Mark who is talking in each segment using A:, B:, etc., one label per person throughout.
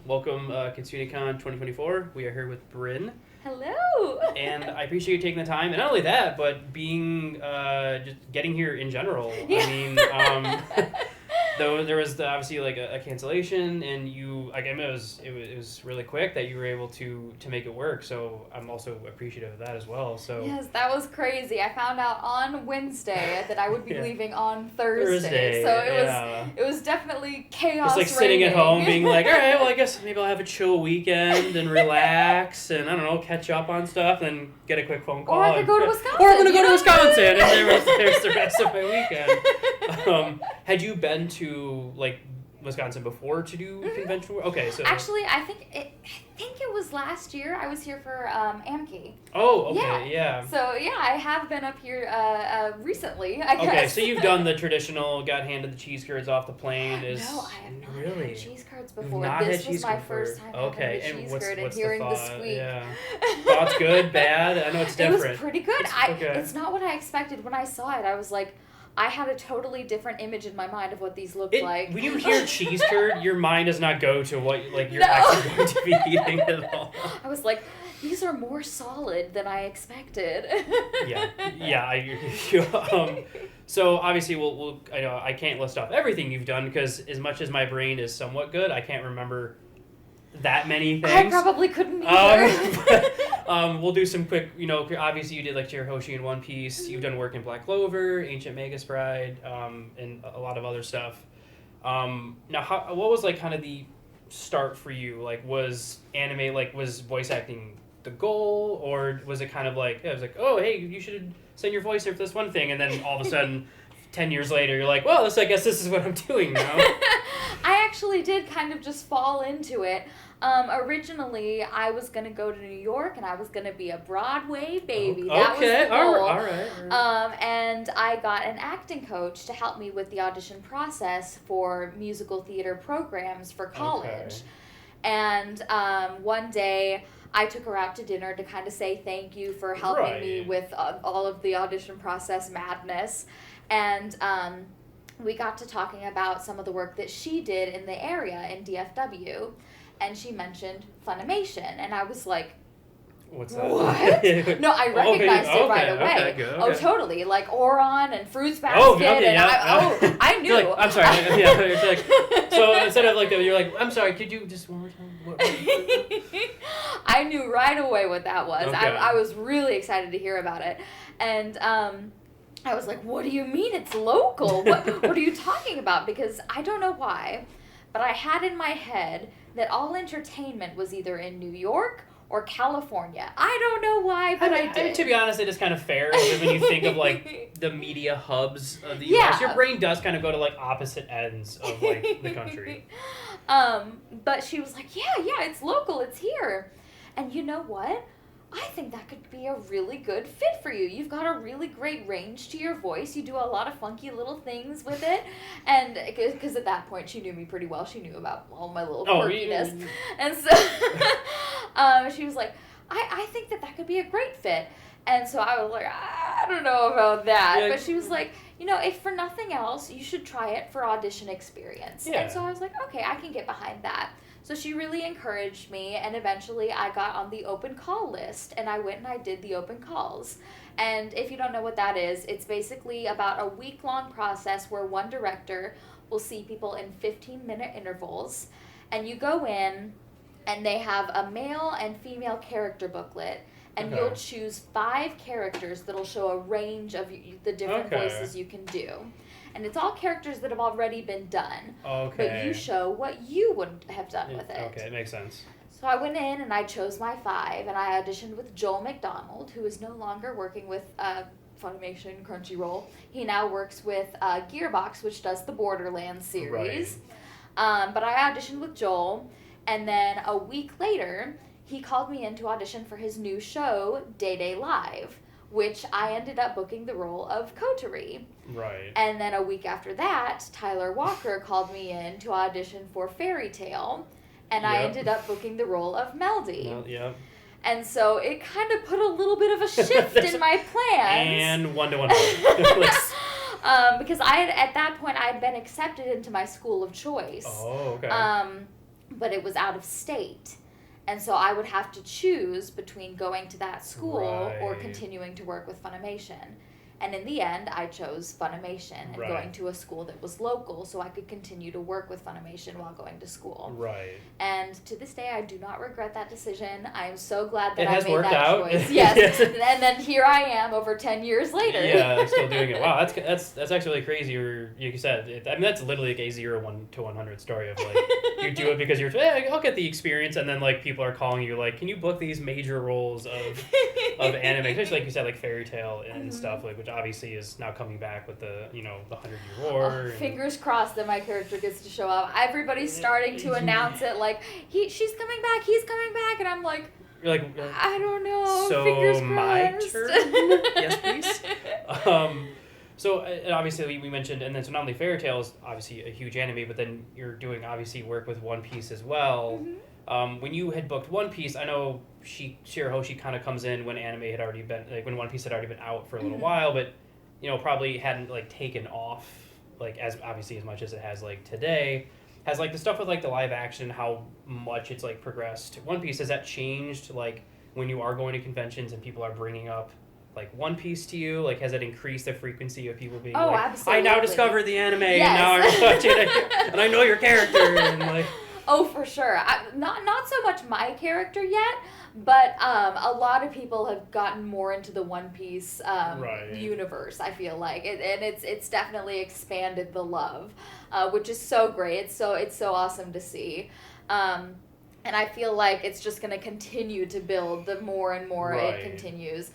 A: Welcome, Kitsune Kon 2024. We are here with Bryn.
B: Hello!
A: And I appreciate you taking the time. And not only that, but being, just getting here in general.
B: Yeah.
A: I mean, though there was obviously like a cancellation, and you, like, I mean, it was really quick that you were able to make it work. So I'm also appreciative of that as well. So
B: Yes, that was crazy. I found out on Wednesday that I would be
A: Yeah.
B: leaving on Thursday. So it was definitely chaos.
A: Just like sitting at home being like, all right, well, I guess maybe I'll have a chill weekend and relax and, I don't know, catch up on stuff and get a quick phone call.
B: Or I could go to Wisconsin.
A: Or I'm going to go to Wisconsin and there's the rest of my weekend. Had you been to, like, Wisconsin before to do convention work? Okay, so...
B: Actually, I think it was last year. I was here for AMKI.
A: Oh, okay, yeah.
B: So, yeah, I have been up here recently, I guess.
A: Okay, so you've done the traditional, got handed the cheese curds off the plane.
B: No, I have not
A: Really?
B: had cheese curds before.
A: Not
B: This
A: had
B: was
A: cheese
B: my
A: curds
B: first
A: before.
B: time
A: Okay,
B: having a
A: and
B: cheese
A: what's
B: curd and
A: the
B: hearing the
A: thought?
B: squeak.
A: Yeah. Thoughts good, bad? I know it's different.
B: It was pretty good.
A: Okay.
B: It's not what I expected. When I saw it, I was like, I had a totally different image in my mind of what these looked like.
A: When you hear cheese curd, your mind does not go to what you're
B: No.
A: actually going to be eating at all.
B: I was like, these are more solid than I expected.
A: Yeah, I hear you. So obviously, we'll I know I can't list off everything you've done because as much as my brain is somewhat good, I can't remember that many things.
B: I probably couldn't either.
A: We'll do some quick, obviously you did like Hoshi in One Piece. You've done work in Black Clover, Ancient Magus Bride, and a lot of other stuff. Now, what was like kind of the start for you? Like, was voice acting the goal, or was it kind of like, it was like, oh, hey, you should send your voice here for this one thing, and then all of a sudden, 10 years later, you're like, well, I guess this is what I'm doing now.
B: I actually did kind of just fall into it. Originally, I was going to go to New York, and I was going to be a Broadway baby. That was the goal.
A: All right.
B: And I got an acting coach to help me with the audition process for musical theater programs for college.
A: Okay.
B: And one day, I took her out to dinner to kind of say thank you for helping me with all of the audition process madness. And we got to talking about some of the work that she did in the area in DFW. And she mentioned Funimation. And I was like,
A: what's that?
B: What? No, I recognized it right away.
A: Okay, good, okay.
B: Oh, totally. Like Oron and Fruits Basket. I knew.
A: Like, I'm sorry. Yeah, it's like, so instead of like, you're like, I'm sorry, could you just one more time? What?
B: I knew right away what that was.
A: Okay.
B: I was really excited to hear about it. And I was like, what do you mean it's local? What are you talking about? Because I don't know why, but I had in my head that all entertainment was either in New York or California. I don't know why, but I did.
A: To be honest, it is kind of fair when you think of like the media hubs of the U.S. Your brain does kind of go to like opposite ends of like the country.
B: But she was like, yeah, it's local, it's here. And you know what? I think that could be a really good fit for you. You've got a really great range to your voice. You do a lot of funky little things with it. And because at that point she knew me pretty well. She knew about all my little quirkiness. And so she was like, I think that could be a great fit. And so I was like, I don't know about that.
A: Yeah.
B: But she was like, if for nothing else, you should try it for audition experience.
A: Yeah.
B: And so I was like, okay, I can get behind that. So she really encouraged me, and eventually I got on the open call list, and I went and I did the open calls. And if you don't know what that is, it's basically about a week-long process where one director will see people in 15-minute intervals, and you go in, and they have a male and female character booklet, and you'll choose 5 characters that'll show a range of the different voices you can do. And it's all characters that have already been done.
A: Okay.
B: But you show what you would have done with it.
A: Okay, it makes sense.
B: So I went in and I chose my 5, and I auditioned with Joel McDonald, who is no longer working with Funimation, Crunchyroll. He now works with Gearbox, which does the Borderlands series. Right. But I auditioned with Joel, and then a week later, he called me in to audition for his new show, Day Day Live, which I ended up booking the role of Kotari.
A: Right.
B: And then a week after that, Tyler Walker called me in to audition for Fairy Tale, and I ended up booking the role of Meldy.
A: Yep.
B: And so it kind of put a little bit of a shift in my plans.
A: And 1-to-1.
B: Because at that point, I had been accepted into my school of choice.
A: Oh, okay.
B: but it was out of state. And so I would have to choose between going to that school or
A: Right.
B: continuing to work with Funimation. And in the end, I chose Funimation and
A: Right.
B: going to a school that was local so I could continue to work with Funimation while going to school.
A: Right.
B: And to this day, I do not regret that decision. I am so glad that
A: It
B: I
A: has
B: made
A: worked
B: that
A: out.
B: choice. Yes.
A: Yes.
B: And then here I am over 10 years later.
A: Yeah, still doing it. Wow, that's actually really crazy. Or like you said, I mean that's literally like a 0 to 100 story of like you do it because you're I'll get the experience, and then like people are calling you like, can you book these major roles of anime, especially like you said, like Fairy Tale and stuff, like which obviously is now coming back with the the 100-Year War.
B: Oh, fingers crossed that my character gets to show up. Everybody's starting to announce it like she's coming back, he's coming back, and I'm like,
A: You're like,
B: I don't know.
A: so
B: Fingers
A: my
B: crossed.
A: turn? Yes, please. So and obviously we mentioned, and then so not only Fairy Tale is obviously a huge anime, but then you're doing obviously work with One Piece as well.
B: Mhm.
A: When you had booked One Piece, I know Shirahoshi kind of comes in when anime had already been when One Piece had already been out for a little while, but probably hadn't like taken off like as obviously as much as it has like today. Has like the stuff with like the live action, how much it's like progressed. One Piece, has that changed like when you are going to conventions and people are bringing up like One Piece to you? Like has it increased the frequency of people being like,
B: absolutely.
A: I now discovered the anime and
B: Yes.
A: now I'm watching it and I know your character and like.
B: Oh, for sure. Not so much my character yet, but a lot of people have gotten more into the One Piece
A: Right.
B: universe. I feel like, and it's definitely expanded the love, which is so great. It's so awesome to see, and I feel like it's just going to continue to build the more and more
A: Right.
B: it continues,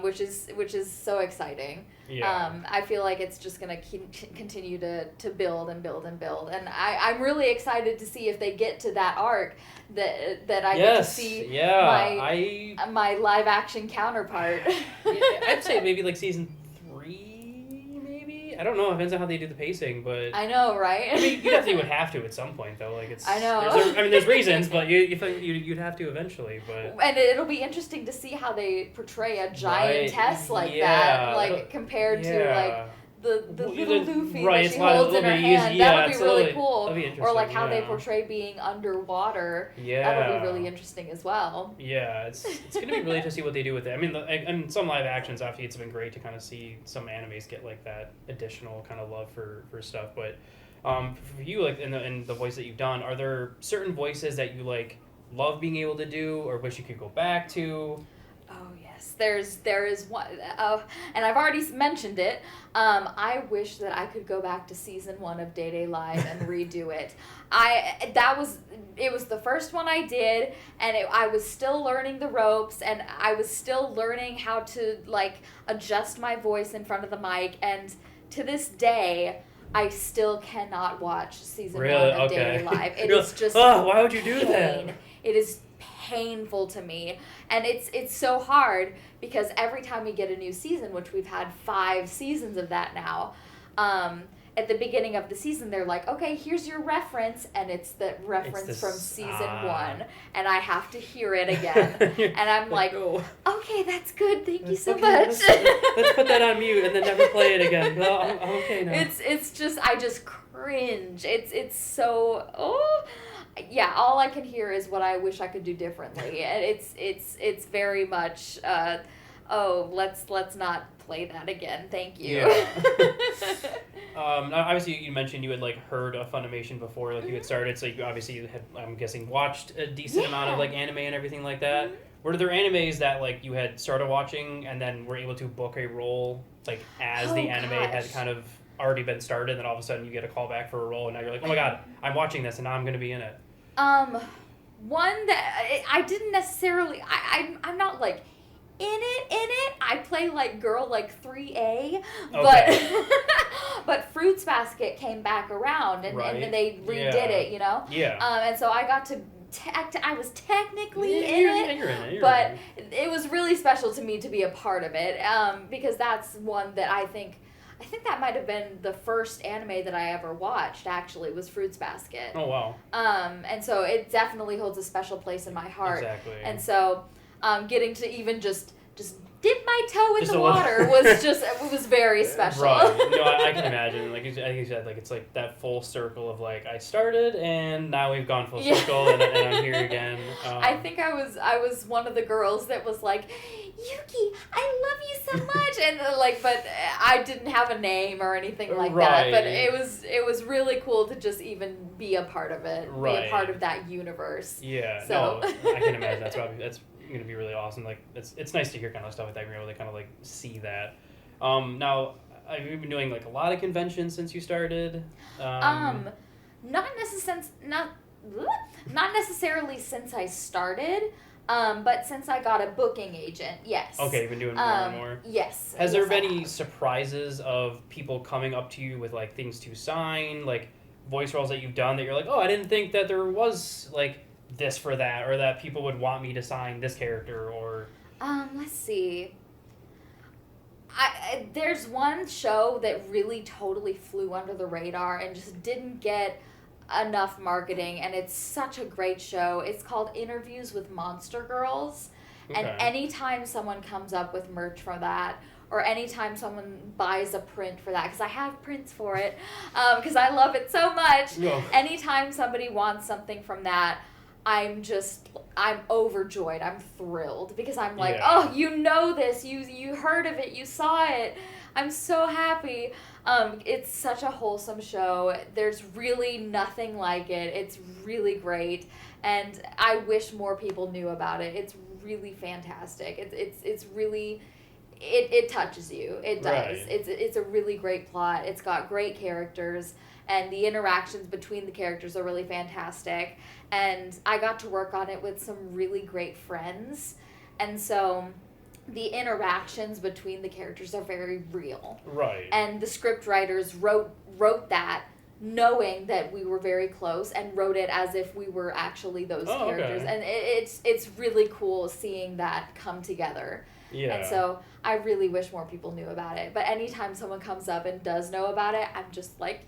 B: which is so exciting.
A: Yeah.
B: I feel like it's just going to continue to build and build and build. And I'm really excited to see if they get to that arc that I get to see my live action counterpart.
A: Yeah, I'd say maybe like season 3, maybe. I don't know. It depends on how they do the pacing, but
B: I know, right?
A: I mean, you definitely would have to at some point, though. Like it's.
B: I know.
A: There's reasons, but you'd have to eventually. But
B: And it'll be interesting to see how they portray a giantess like
A: yeah.
B: that, like compared to like the
A: Well,
B: little Luffy
A: right,
B: that
A: it's
B: she
A: not-
B: holds in
A: it'll
B: her
A: be
B: hand.
A: easy,
B: That'll
A: yeah,
B: be
A: it's
B: really
A: really-
B: cool.
A: that'll be
B: Or like
A: interesting,
B: how they
A: yeah.
B: portray being underwater.
A: Yeah.
B: That'll be really interesting as well.
A: Yeah, it's gonna be really interesting what they do with it. I mean, and some live actions, obviously, it's been great to kind of see some animes get like that additional kind of love for stuff. But for you, like in the voice that you've done, are there certain voices that you like love being able to do, or wish you could go back to?
B: Oh yes, there is one, and I've already mentioned it. I wish that I could go back to season 1 of Day Day Live and redo it. It was the first one I did, and I was still learning the ropes, and I was still learning how to like adjust my voice in front of the mic, and to this day, I still cannot watch season 1 of Day Day Live. It is just
A: why would you do
B: pain.
A: that?
B: It is painful to me, and it's so hard because every time we get a new season, which we've had 5 seasons of that now, at the beginning of the season they're like, okay, here's your reference, and it's the reference from season 1, and I have to hear it again, and I'm like, okay, that's good, thank you so much.
A: Let's put that on mute and then never play it again. Well, I'm okay now.
B: It's just, I just cringe. It's so yeah, all I can hear is what I wish I could do differently, and it's very much let's not play that again, thank you.
A: Yeah. Obviously you mentioned you had like heard of Funimation before, like you had started, so you had, I'm guessing, watched a decent amount of like anime and everything like that. Were there animes that like you had started watching and then were able to book a role like as the anime had kind of already been started, and then all of a sudden you get a call back for a role and now you're like, oh my god, I'm watching this and now I'm going to be in it?
B: One that I didn't necessarily, I'm not like in it. I play like girl like 3A, but Fruits Basket came back around and they redid it, you know?
A: Yeah.
B: And so I got to I was technically
A: You're
B: in it, but it was really special to me to be a part of it, because that's one that I think that might have been the first anime that I ever watched, actually, was Fruits Basket.
A: Oh, wow.
B: And so it definitely holds a special place in my heart.
A: Exactly.
B: And so getting to even just dip my toe in
A: Just
B: the
A: a little-
B: water it was very special.
A: Right. No, I can imagine. Like you said, like it's like that full circle of like I started and now we've gone full circle and I'm here again.
B: I think I was one of the girls that was like, Yuki, I love you so much, and but I didn't have a name or anything like that. But it was really cool to just even be a part of it, be a part of that universe.
A: Yeah.
B: So.
A: No, I can imagine that's going to be really awesome. Like it's nice to hear kind of stuff like that. You're able to kind of like see that. Now, have you been doing like a lot of conventions since you started?
B: Not necessarily since I started, but since I got a booking agent, yes.
A: Okay, you've been doing more and more.
B: Yes.
A: Has there been any surprises of people coming up to you with like things to sign, like voice roles that you've done that you're like, oh, I didn't think that there was like this for that, or that people would want me to sign this character, or
B: let's see. There's one show that really totally flew under the radar and just didn't get enough marketing, and it's such a great show. It's called Interviews with Monster Girls.
A: Okay.
B: And anytime someone comes up with merch for that, or anytime someone buys a print for that, because I have prints for it, because I love it so much.
A: No.
B: Anytime somebody wants something from that, I'm overjoyed. I'm thrilled because I'm like, oh, you know this. You heard of it. You saw it. I'm so happy. It's such a wholesome show. There's really nothing like it. It's really great. And I wish more people knew about it. It's really fantastic. It's really... It touches you. It does.
A: Right.
B: It's a really great plot. It's got great characters, and the interactions between the characters are really fantastic. And I got to work on it with some really great friends, and so the interactions between the characters are very real.
A: Right.
B: And the script writers wrote that knowing that we were very close, and wrote it as if we were actually those characters.
A: Okay.
B: And it's really cool seeing that come together.
A: Yeah.
B: And so I really wish more people knew about it. But anytime someone comes up and does know about it, I'm just like,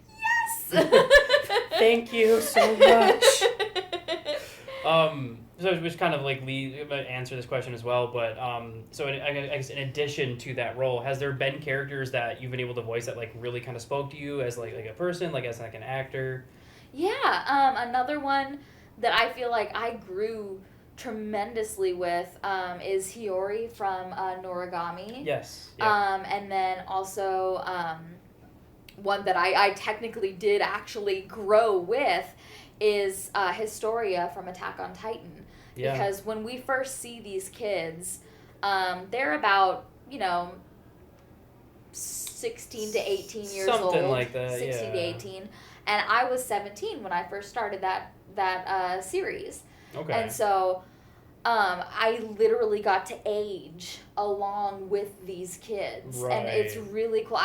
B: yes!
A: Thank you so much. So which kind of like answer this question as well, but so I guess in addition to that role, has there been characters that you've been able to voice that like really kind of spoke to you as like a person, like as like an actor?
B: Yeah, another one that I feel like I grew tremendously with is Hiyori from Noragami.
A: Yes. Yeah.
B: And then also one that I technically did actually grow with is Historia from Attack on Titan.
A: Yeah.
B: Because when we first see these kids, they're about, 16 to 18 years old.
A: Something like that,
B: 16 to 18. And I was 17 when I first started that series.
A: Okay.
B: And so I literally got to age along with these kids.
A: Right.
B: And it's really cool.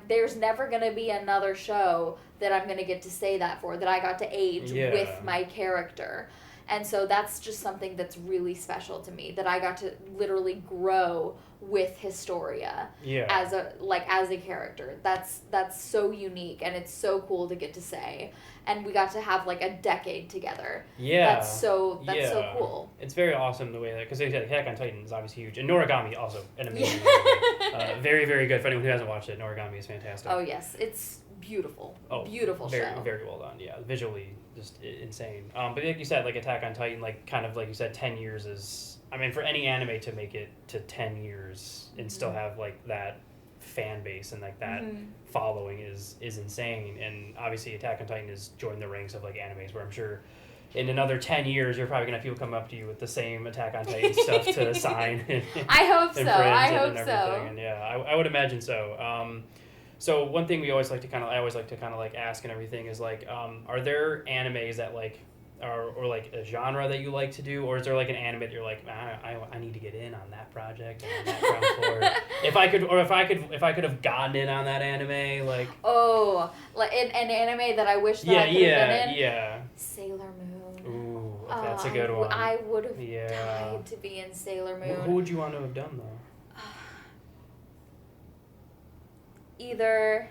B: There's never going to be another show that I'm going to get to say that for, that I got to age with my character. And so that's just something that's really special to me, that I got to literally grow with Historia as a character. That's so unique, and it's so cool to get to say. And we got to have like a decade together.
A: Yeah.
B: That's so cool.
A: It's very awesome the way that, because Attack on Titan is obviously huge, and Noragami also an amazing movie. Very, very good. For anyone who hasn't watched it, Noragami is fantastic.
B: Oh yes, it's beautiful.
A: Oh,
B: beautiful
A: very,
B: show.
A: Very well done. Yeah, visually just insane. But like you said, like Attack on Titan, like kind of like you said, 10 years is. I mean, for any anime to make it to 10 years and still have like that fan base and like that following is insane. And obviously Attack on Titan has joined the ranks of like animes where I'm sure in another 10 years you're probably gonna have people come up to you with the same Attack on Titan stuff to sign.
B: I hope so.
A: And yeah, I would imagine so. So one thing I always like to kind of like ask and everything is like, are there animes that like or like a genre that you like to do, or is there like an anime that you're like, I need to get in on that project and on that ground floor? if I could have gotten in on that anime, like
B: like an anime that I wish that I could have been in.
A: Yeah.
B: Sailor Moon.
A: Ooh, that's a good one.
B: I would have died to be in Sailor Moon.
A: Who would you want to have done though?
B: Either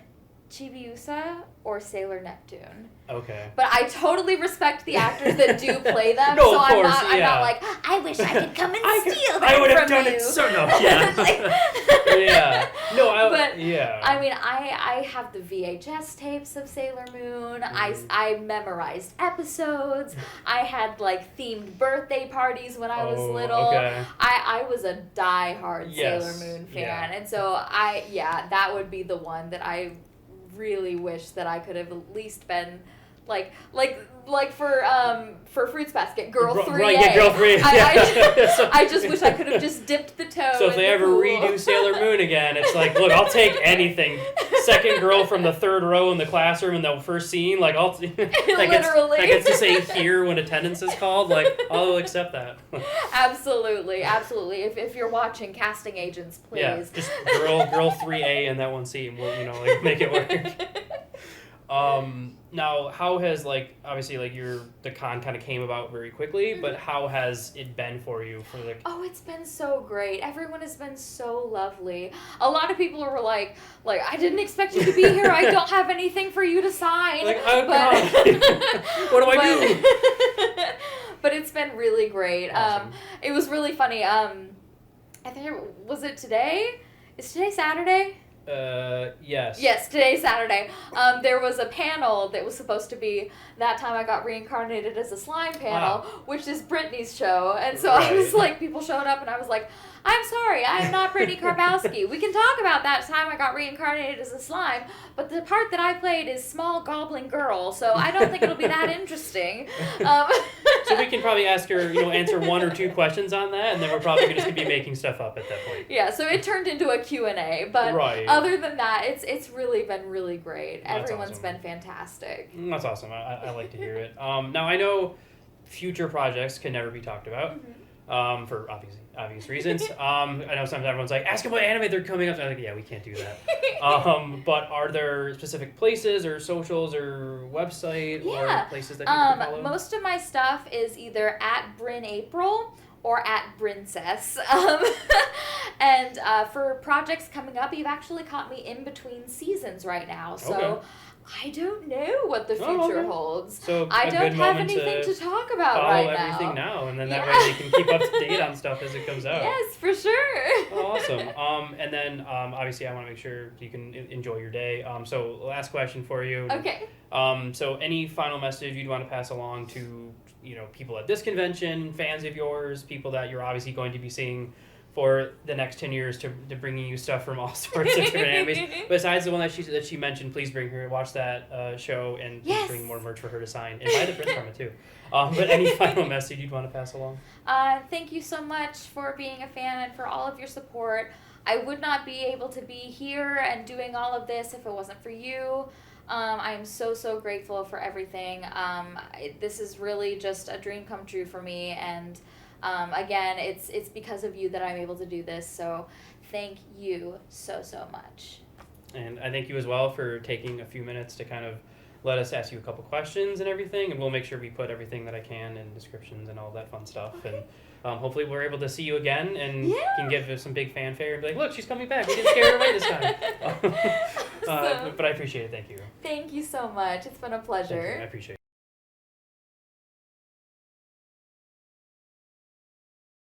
B: Chibiusa or Sailor Neptune.
A: Okay.
B: But I totally respect the actors that do play them.
A: No,
B: so
A: of course,
B: I'm not like, I wish I could come and steal them
A: I would have
B: from
A: done
B: you.
A: it so no. Yeah. Yeah. No,
B: I mean, I have the VHS tapes of Sailor Moon. I memorized episodes. I had like themed birthday parties when I was little.
A: Okay.
B: I was a diehard Sailor Moon fan, and so that would be the one that I really wish that I could have at least been like for Fruits Basket, Girl 3A.
A: Right, yeah, Girl 3A.
B: I just wish I could have just dipped the toe.
A: So if they ever
B: pool.
A: redo Sailor Moon again, it's like, look, I'll take anything. Second girl from the third row in the classroom in the first scene, like that gets to say here when attendance is called, like I'll accept that.
B: Absolutely. If you're watching, casting agents, please.
A: Yeah, just girl 3A in that one scene. We'll make it work. Now, how has obviously the con kind of came about very quickly, but how has it been for you
B: Oh, it's been so great. Everyone has been so lovely. A lot of people were like I didn't expect you to be here. I don't have anything for you to sign.
A: Oh God. What do I do?
B: But it's been really great.
A: Awesome.
B: It was really funny. I think was it today? Is today Saturday?
A: Yes.
B: Yes, today's Saturday. There was a panel that was supposed to be That Time I Got Reincarnated as a Slime panel, which is Brittany's show. And so I was like, people showed up and I was like, I'm sorry, I am not Brittany Karbowski. We can talk about That Time I Got Reincarnated as a Slime, but the part that I played is small goblin girl, so I don't think it'll be that interesting.
A: So we can probably ask her, answer one or two questions on that, and then we're probably just going to be making stuff up at that point.
B: Yeah, so it turned into a Q&A, but other than that, it's really been really great. Everyone's been fantastic.
A: That's awesome. I like to hear it. Now, I know future projects can never be talked about. For obvious reasons. I know sometimes everyone's like, ask them what anime they're coming up. I'm like, yeah, we can't do that. But are there specific places or socials or website or places that people can follow?
B: Most of my stuff is either at Bryn Apprill or at Brincess. And for projects coming up, you've actually caught me in between seasons right now. So I don't know what the future holds.
A: So
B: I don't have anything to talk about right now.
A: Follow everything now, and then that way you can keep up to date on stuff as it comes out.
B: Yes, for sure.
A: Oh, awesome. And then obviously I want to make sure you can enjoy your day. So last question for you.
B: Okay.
A: So any final message you'd want to pass along to people at this convention, fans of yours, people that you're obviously going to be seeing for the next 10 years to bringing you stuff from all sorts of different animes. Besides the one that she mentioned, please bring her, watch that show, and please bring more merch for her to sign. And buy the prints from it too. But any final message you'd want to pass along?
B: Thank you so much for being a fan and for all of your support. I would not be able to be here and doing all of this if it wasn't for you. I am so grateful for everything. This is really just a dream come true for me, and again, it's because of you that I'm able to do this, so thank you so much.
A: And I thank you as well for taking a few minutes to kind of let us ask you a couple questions and everything, and we'll make sure we put everything that I can in descriptions and all that fun stuff. And hopefully we're able to see you again and can give us some big fanfare and be like, look, she's coming back. We didn't scare her away this time. But I appreciate it. Thank you.
B: Thank you so much. It's been a pleasure.
A: I appreciate it.